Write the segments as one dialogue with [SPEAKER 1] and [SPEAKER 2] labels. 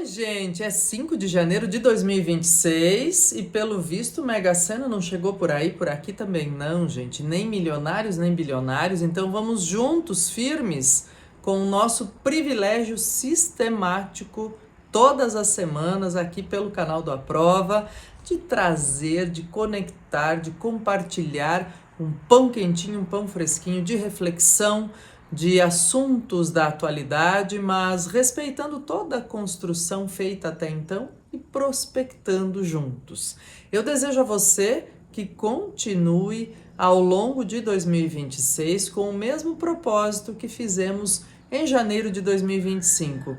[SPEAKER 1] Oi, gente, é 5 de janeiro de 2026 e pelo visto o Mega Sena não chegou por aí, por aqui também não, gente, nem milionários nem bilionários, então vamos juntos, firmes, com o nosso privilégio sistemático todas as semanas aqui pelo canal do Aprova, de trazer, de conectar, de compartilhar um pão quentinho, um pão fresquinho de reflexão, de assuntos da atualidade, mas respeitando toda a construção feita até então e prospectando juntos. Eu desejo a você que continue ao longo de 2026 com o mesmo propósito que fizemos em janeiro de 2025.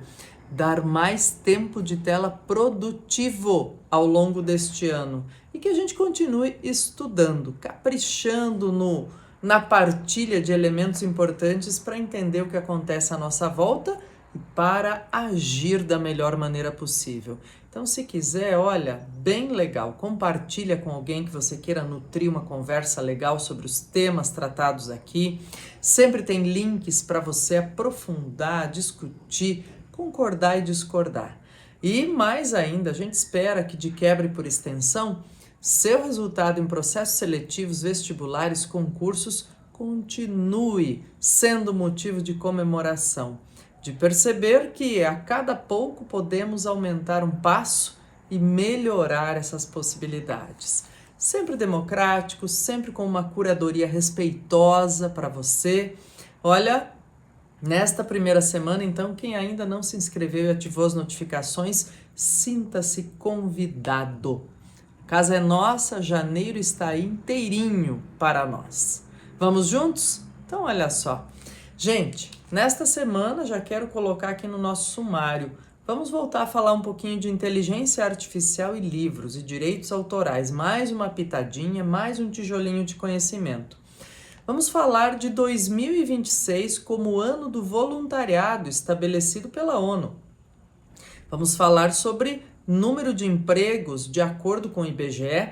[SPEAKER 1] Dar mais tempo de tela produtivo ao longo deste ano e que a gente continue estudando, caprichando na partilha de elementos importantes para entender o que acontece à nossa volta e para agir da melhor maneira possível. Então, se quiser, olha, bem legal, compartilha com alguém que você queira nutrir uma conversa legal sobre os temas tratados aqui. Sempre tem links para você aprofundar, discutir, concordar e discordar. E mais ainda, a gente espera que de quebra e por extensão, seu resultado em processos seletivos, vestibulares, concursos, continue sendo motivo de comemoração, de perceber que a cada pouco podemos aumentar um passo e melhorar essas possibilidades. Sempre democrático, sempre com uma curadoria respeitosa para você. Olha, nesta primeira semana, então, quem ainda não se inscreveu e ativou as notificações, sinta-se convidado. A casa é nossa, janeiro está aí inteirinho para nós. Vamos juntos? Então, olha só. Gente, nesta semana já quero colocar aqui no nosso sumário. Vamos voltar a falar um pouquinho de inteligência artificial e livros e direitos autorais. Mais uma pitadinha, mais um tijolinho de conhecimento. Vamos falar de 2026 como ano do voluntariado estabelecido pela ONU. Vamos falar sobre número de empregos de acordo com o IBGE,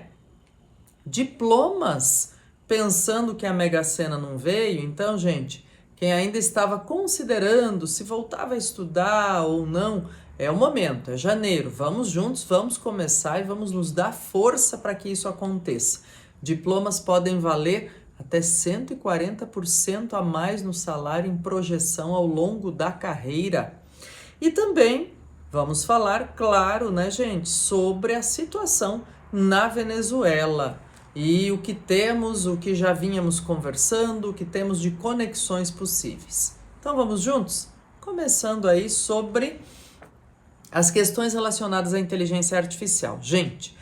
[SPEAKER 1] diplomas, pensando que a Mega Sena não veio. Então, gente, quem ainda estava considerando se voltava a estudar ou não, é o momento, é janeiro. Vamos juntos, vamos começar e vamos nos dar força para que isso aconteça. Diplomas podem valer até 140% a mais no salário em projeção ao longo da carreira. E também vamos falar, claro, né, gente, sobre a situação na Venezuela e o que temos, o que já vínhamos conversando, o que temos de conexões possíveis. Então vamos juntos? Começando aí sobre as questões relacionadas à inteligência artificial. Gente,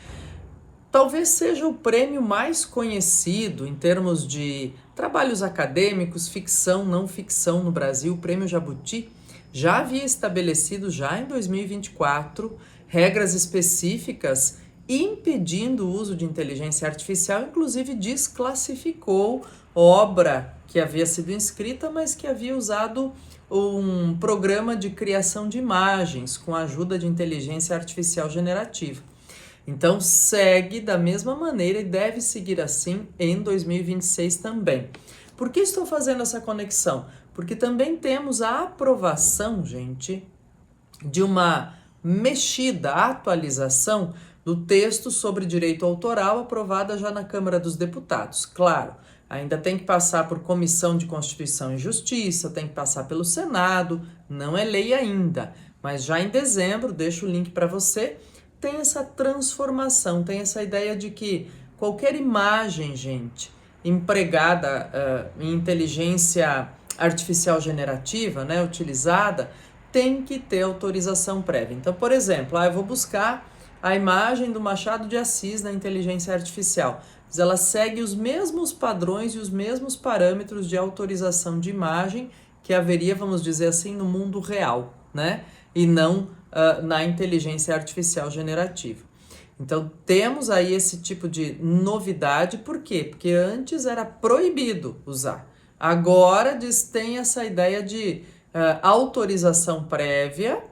[SPEAKER 1] talvez seja o prêmio mais conhecido em termos de trabalhos acadêmicos, ficção, não ficção no Brasil, o Prêmio Jabuti. Já havia estabelecido, já em 2024, regras específicas impedindo o uso de inteligência artificial, inclusive desclassificou obra que havia sido inscrita, mas que havia usado um programa de criação de imagens com a ajuda de inteligência artificial generativa. Então segue da mesma maneira e deve seguir assim em 2026 também. Por que estou fazendo essa conexão? Porque também temos a aprovação, gente, de uma mexida, atualização do texto sobre direito autoral aprovada já na Câmara dos Deputados. Claro, ainda tem que passar por Comissão de Constituição e Justiça, tem que passar pelo Senado, não é lei ainda, mas já em dezembro, deixo o link para você, tem essa transformação, tem essa ideia de que qualquer imagem, gente, empregada em inteligência artificial generativa, né, utilizada, tem que ter autorização prévia. Então, por exemplo, eu vou buscar a imagem do Machado de Assis na inteligência artificial, mas ela segue os mesmos padrões e os mesmos parâmetros de autorização de imagem que haveria, vamos dizer assim, no mundo real, né, e não na inteligência artificial generativa. Então, temos aí esse tipo de novidade. Por quê? Porque antes era proibido usar. Agora tem essa ideia de autorização prévia,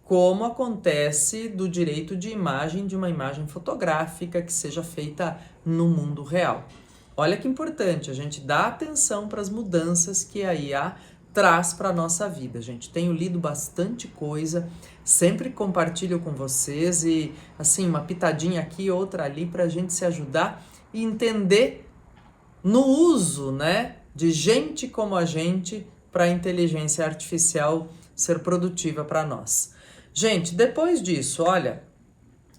[SPEAKER 1] como acontece do direito de imagem, de uma imagem fotográfica que seja feita no mundo real. Olha que importante, a gente dá atenção para as mudanças que a IA traz para a nossa vida, gente. Tenho lido bastante coisa, sempre compartilho com vocês e, assim, uma pitadinha aqui, outra ali, para a gente se ajudar e entender no uso, né, de gente como a gente para a inteligência artificial ser produtiva para nós. Gente, depois disso, olha,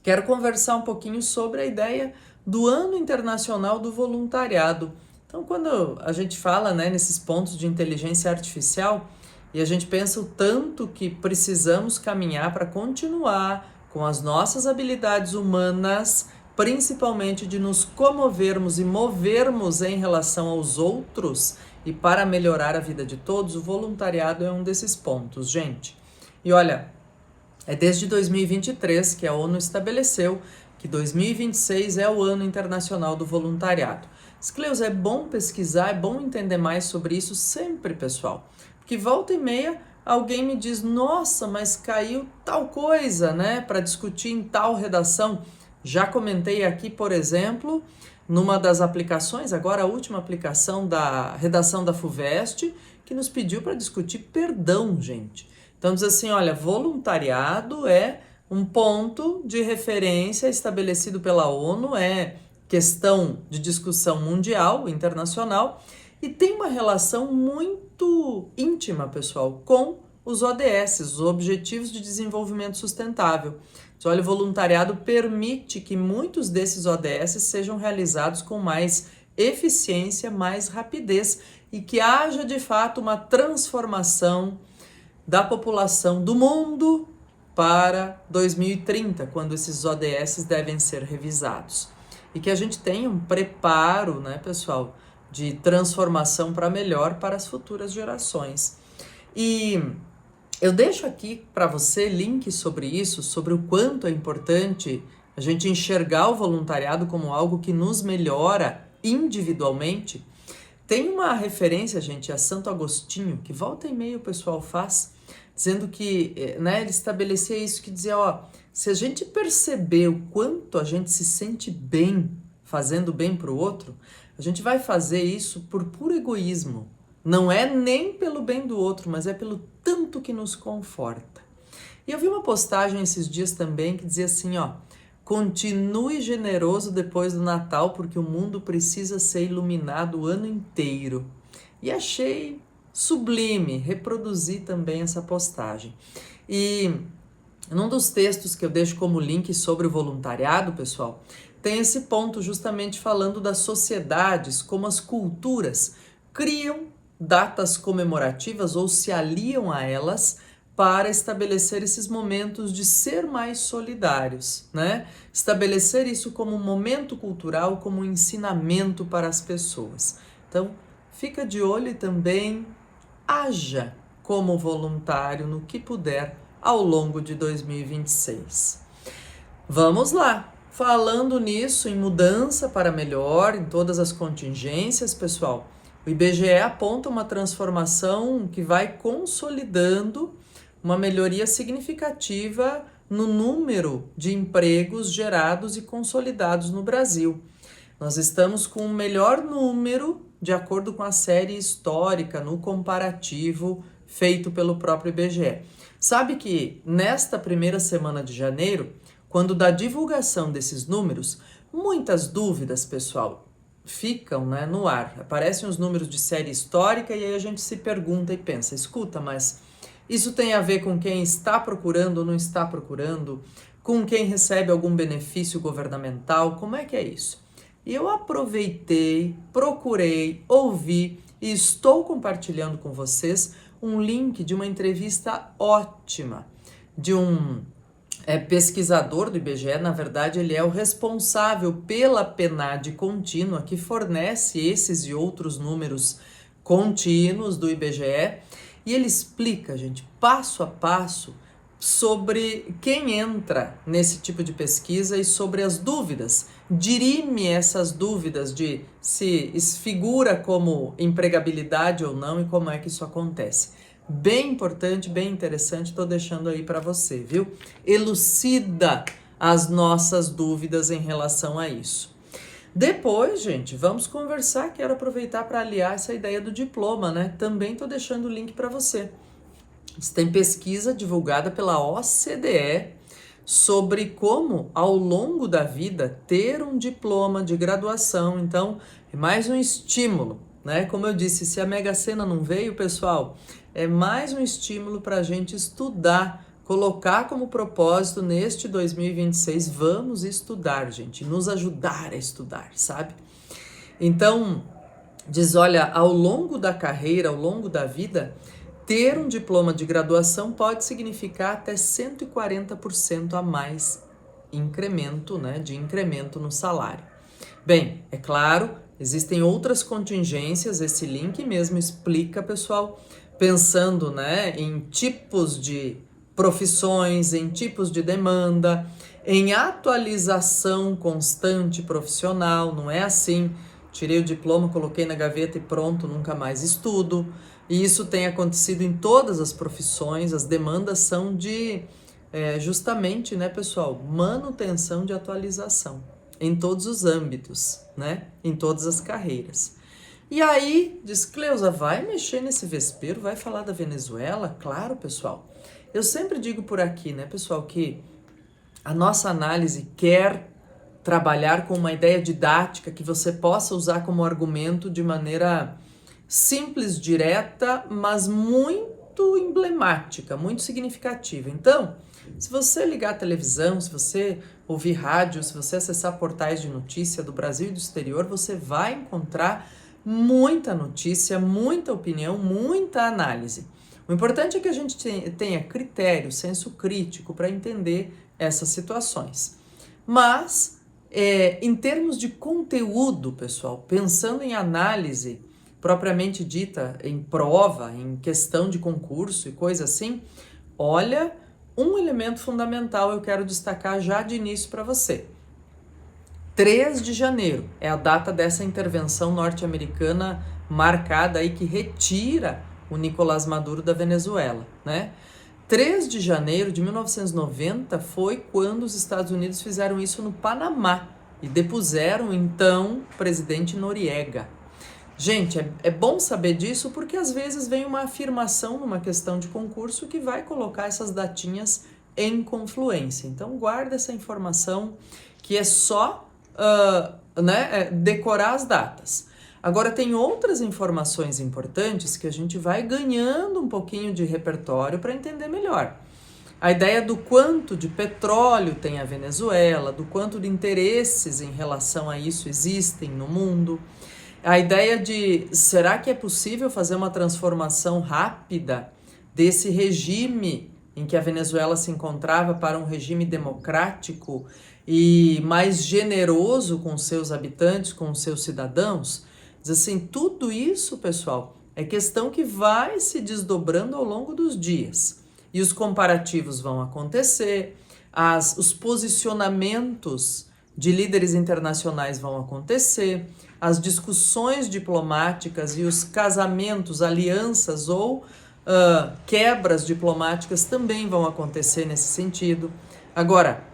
[SPEAKER 1] quero conversar um pouquinho sobre a ideia do Ano Internacional do Voluntariado. Então, quando a gente fala, né, nesses pontos de inteligência artificial e a gente pensa o tanto que precisamos caminhar para continuar com as nossas habilidades humanas, principalmente de nos comovermos e movermos em relação aos outros e para melhorar a vida de todos, o voluntariado é um desses pontos, gente. E olha, é desde 2023 que a ONU estabeleceu que 2026 é o Ano Internacional do Voluntariado. Scleus, é bom pesquisar, é bom entender mais sobre isso sempre, pessoal. Porque volta e meia alguém me diz, nossa, mas caiu tal coisa, né, para discutir em tal redação. Já comentei aqui, por exemplo, numa das aplicações, agora a última aplicação da redação da FUVEST, que nos pediu para discutir perdão, gente. Então diz assim, olha, voluntariado é um ponto de referência estabelecido pela ONU, é questão de discussão mundial, internacional, e tem uma relação muito íntima, pessoal, com os ODS, os Objetivos de Desenvolvimento Sustentável. Então, olha, o voluntariado permite que muitos desses ODS sejam realizados com mais eficiência, mais rapidez e que haja, de fato, uma transformação da população do mundo para 2030, quando esses ODS devem ser revisados. E que a gente tenha um preparo, né, pessoal, de transformação para melhor para as futuras gerações. E eu deixo aqui para você links sobre isso, sobre o quanto é importante a gente enxergar o voluntariado como algo que nos melhora individualmente. Tem uma referência, gente, a Santo Agostinho, que volta e meia o pessoal faz, dizendo que, né, ele estabelecia isso, que dizia, ó, se a gente perceber o quanto a gente se sente bem fazendo bem para o outro, a gente vai fazer isso por puro egoísmo. Não é nem pelo bem do outro, mas é pelo tanto que nos conforta. E eu vi uma postagem esses dias também que dizia assim, ó, continue generoso depois do Natal, porque o mundo precisa ser iluminado o ano inteiro. E achei sublime, reproduzi também essa postagem. E num dos textos que eu deixo como link sobre o voluntariado, pessoal, tem esse ponto justamente falando das sociedades, como as culturas criam datas comemorativas ou se aliam a elas para estabelecer esses momentos de ser mais solidários, né? Estabelecer isso como um momento cultural, como um ensinamento para as pessoas. Então, fica de olho e também haja como voluntário no que puder ao longo de 2026. Vamos lá! Falando nisso, em mudança para melhor, em todas as contingências, pessoal, o IBGE aponta uma transformação que vai consolidando uma melhoria significativa no número de empregos gerados e consolidados no Brasil. Nós estamos com o melhor número, de acordo com a série histórica, no comparativo feito pelo próprio IBGE. Sabe que nesta primeira semana de janeiro, quando da divulgação desses números, muitas dúvidas, pessoal, ficam, né, no ar. Aparecem os números de série histórica e aí a gente se pergunta e pensa, escuta, mas isso tem a ver com quem está procurando ou não está procurando? Com quem recebe algum benefício governamental? Como é que é isso? E eu aproveitei, procurei, ouvi e estou compartilhando com vocês um link de uma entrevista ótima de um pesquisador do IBGE. Na verdade, ele é o responsável pela PNAD contínua, que fornece esses e outros números contínuos do IBGE, e ele explica, gente, passo a passo, sobre quem entra nesse tipo de pesquisa e sobre as dúvidas. Dirime essas dúvidas de se figura como empregabilidade ou não e como é que isso acontece. Bem importante, bem interessante, estou deixando aí para você, viu? Elucida as nossas dúvidas em relação a isso. Depois, gente, vamos conversar. Quero aproveitar para aliar essa ideia do diploma, né? Também tô deixando o link para você. Tem pesquisa divulgada pela OCDE sobre como, ao longo da vida, ter um diploma de graduação. Então, é mais um estímulo, né? Como eu disse, se a Mega Sena não veio, pessoal, é mais um estímulo para a gente estudar, colocar como propósito neste 2026, vamos estudar, gente, nos ajudar a estudar, sabe? Então, diz, olha, ao longo da carreira, ao longo da vida, ter um diploma de graduação pode significar até 140% a mais incremento, né, de incremento no salário. Bem, é claro, existem outras contingências, esse link mesmo explica, pessoal, pensando, né, em tipos de profissões, em tipos de demanda, em atualização constante profissional, não é assim, tirei o diploma, coloquei na gaveta e pronto, nunca mais estudo. E isso tem acontecido em todas as profissões, as demandas são de, justamente, né, pessoal, manutenção de atualização em todos os âmbitos, né, em todas as carreiras. E aí, diz Cleusa, vai mexer nesse vespeiro, vai falar da Venezuela? Claro, pessoal. Eu sempre digo por aqui, né, pessoal, que a nossa análise quer trabalhar com uma ideia didática que você possa usar como argumento de maneira simples, direta, mas muito emblemática, muito significativa. Então, se você ligar a televisão, se você ouvir rádio, se você acessar portais de notícia do Brasil e do exterior, você vai encontrar muita notícia, muita opinião, muita análise. O importante é que a gente tenha critério, senso crítico para entender essas situações. Mas, em termos de conteúdo, pessoal, pensando em análise propriamente dita, em prova, em questão de concurso e coisa assim, olha, um elemento fundamental eu quero destacar já de início para você. 3 de janeiro é a data dessa intervenção norte-americana marcada aí que retira o Nicolás Maduro da Venezuela, né? 3 de janeiro de 1990 foi quando os Estados Unidos fizeram isso no Panamá e depuseram então o presidente Noriega. Gente, é bom saber disso porque às vezes vem uma afirmação numa questão de concurso que vai colocar essas datinhas em confluência. Então guarda essa informação que é só decorar as datas. Agora tem outras informações importantes que a gente vai ganhando um pouquinho de repertório para entender melhor. A ideia do quanto de petróleo tem a Venezuela, do quanto de interesses em relação a isso existem no mundo. A ideia de, será que é possível fazer uma transformação rápida desse regime em que a Venezuela se encontrava para um regime democrático e mais generoso com seus habitantes, com seus cidadãos? Diz assim, tudo isso, pessoal, é questão que vai se desdobrando ao longo dos dias. E os comparativos vão acontecer, os posicionamentos de líderes internacionais vão acontecer, as discussões diplomáticas e os casamentos, alianças ou quebras diplomáticas também vão acontecer nesse sentido. Agora,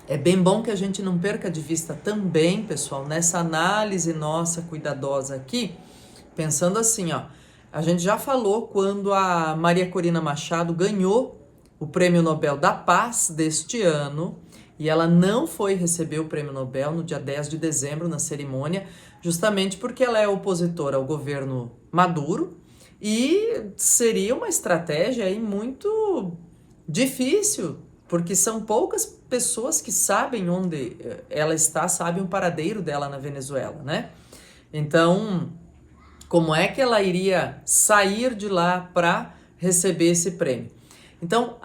[SPEAKER 1] é bem bom que a gente não perca de vista também, pessoal, nessa análise nossa cuidadosa aqui, pensando assim, ó, a gente já falou quando a Maria Corina Machado ganhou o Prêmio Nobel da Paz deste ano, e ela não foi receber o Prêmio Nobel no dia 10 de dezembro, na cerimônia, justamente porque ela é opositora ao governo Maduro, e seria uma estratégia aí muito difícil, porque são poucas pessoas que sabem onde ela está, sabem o paradeiro dela na Venezuela, né? Então, como é que ela iria sair de lá para receber esse prêmio? Então,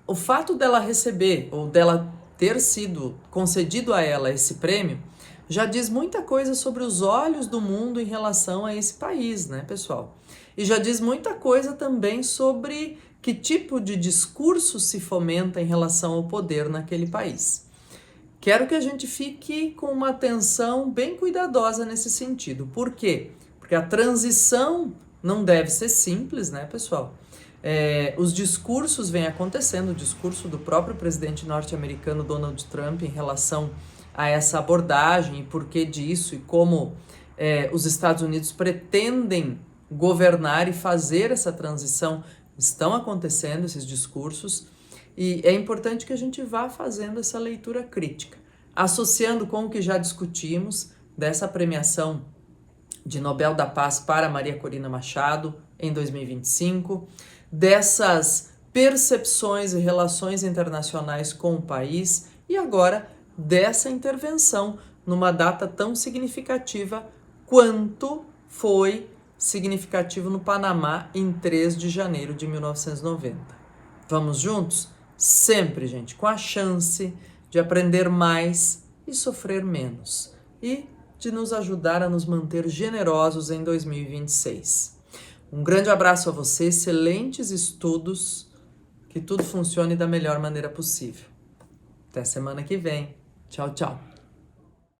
[SPEAKER 1] o fato dela receber, ou dela ter sido concedido a ela esse prêmio, já diz muita coisa sobre os olhos do mundo em relação a esse país, né, pessoal? E já diz muita coisa também sobre que tipo de discurso se fomenta em relação ao poder naquele país. Quero que a gente fique com uma atenção bem cuidadosa nesse sentido. Por quê? Porque a transição não deve ser simples, né, pessoal? Os discursos vêm acontecendo, o discurso do próprio presidente norte-americano Donald Trump em relação a essa abordagem e porquê disso e como os Estados Unidos pretendem governar e fazer essa transição. Estão acontecendo esses discursos e é importante que a gente vá fazendo essa leitura crítica, associando com o que já discutimos dessa premiação de Nobel da Paz para Maria Corina Machado em 2025, dessas percepções e relações internacionais com o país e agora dessa intervenção numa data tão significativa quanto foi significativo no Panamá em 3 de janeiro de 1990. Vamos juntos? Sempre, gente, com a chance de aprender mais e sofrer menos. E de nos ajudar a nos manter generosos em 2026. Um grande abraço a você, excelentes estudos, que tudo funcione da melhor maneira possível. Até semana que vem. Tchau, tchau.